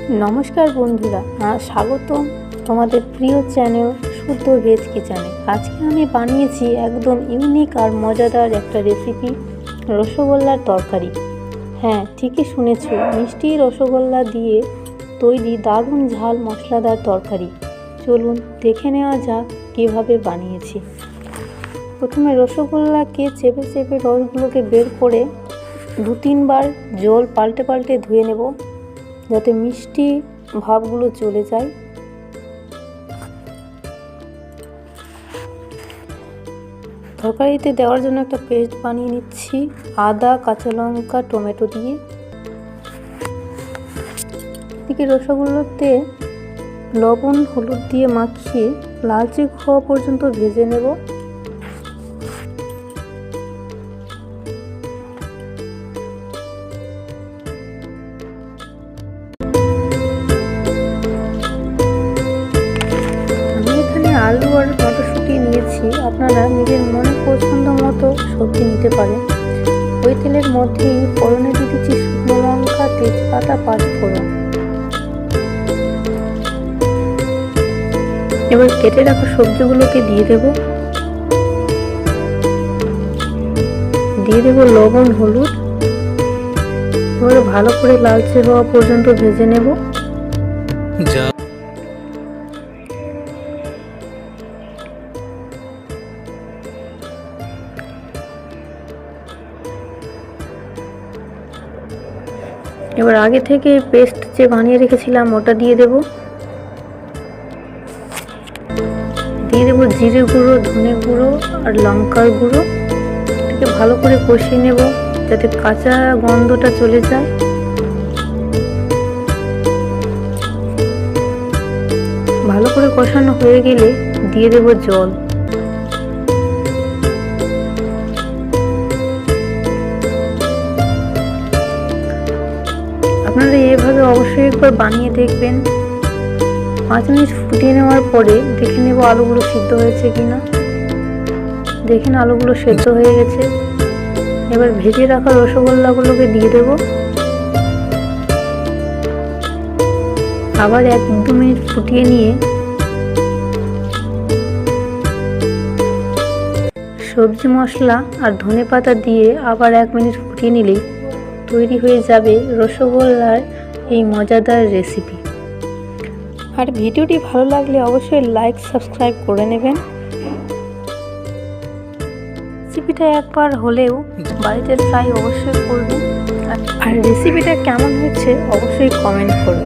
নমস্কার বন্ধুরা, স্বাগতম তোমাদের প্রিয় চ্যানেল শুদ্ধ ভেজ কিচেনে। আজকে আমি বানিয়েছি একদম ইউনিক আর মজাদার একটা রেসিপি, রসগোল্লার তরকারি। হ্যাঁ, ঠিকই শুনেছো, মিষ্টি রসগোল্লা দিয়ে তৈরি দারুণ ঝাল মশলাদার তরকারি। চলুন দেখে নেওয়া যাক কীভাবে বানিয়েছি। প্রথমে রসগোল্লাকে চেপে চেপে রসগুলোকে বের করে 2-3 বার জল পাল্টে পাল্টে ধুয়ে নেব, যাতে মিষ্টি ভাবগুলো চলে যায়। তরকারিতে দেওয়ার জন্য একটা পেস্ট বানিয়ে নিচ্ছি আদা, কাঁচা লঙ্কা, টমেটো দিয়ে। এদিকে রসগোল্লাতে লবণ হলুদ দিয়ে মাখিয়ে লালচে হওয়া পর্যন্ত ভেজে নেব। আলু আর মটরশুঁটি নিয়েছি, আপনারা নিজের মনে পছন্দ মতো সবজি নিতে পারেন। ওই তেলের মধ্যেই ফোড়নে দিয়ে দিচ্ছি শুকনো লঙ্কা, তেজপাতা, পাঁচফোড়ন। এবার কেটে রাখা সবজিগুলোকে দিয়ে দেব লবণ হলুদ। এবার ভালো করে লালচে হওয়া পর্যন্ত ভেজে নেব। এবার আগে থেকে পেস্ট যে বানিয়ে রেখেছিলাম ওটা দিয়ে দেব জিরে গুঁড়ো, ধনে গুঁড়ো আর লঙ্কার গুঁড়ো। এটাকে ভালো করে কষিয়ে নেব যাতে কাঁচা গন্ধটা চলে যায়। ভালো করে কষানো হয়ে গেলে দিয়ে দেব জল। আপনারা এভাবে অবশ্যই একবার বানিয়ে দেখবেন। 5 মিনিট ফুটিয়ে নেওয়ার পরে দেখে নেব আলুগুলো সিদ্ধ হয়েছে কিনা। দেখেন আলুগুলো সেদ্ধ হয়ে গেছে। এবার ভেজে রাখা রসগোল্লাগুলোকে দিয়ে দেব। আবার 1-2 মিনিট ফুটিয়ে নিয়ে সবজি মশলা আর ধনেপাতা দিয়ে আবার 1 মিনিট ফুটিয়ে নিলেই তৈরি হয়ে যাবে রসগোল্লার এই মজাদার রেসিপি। আর ভিডিওটি ভালো লাগলে অবশ্যই লাইক, সাবস্ক্রাইব করে নেবেন। রেসিপিটা একবার হলেও বাড়িতে ট্রাই অবশ্যই করবেন। আর রেসিপিটা কেমন হয়েছে অবশ্যই কমেন্ট করবেন।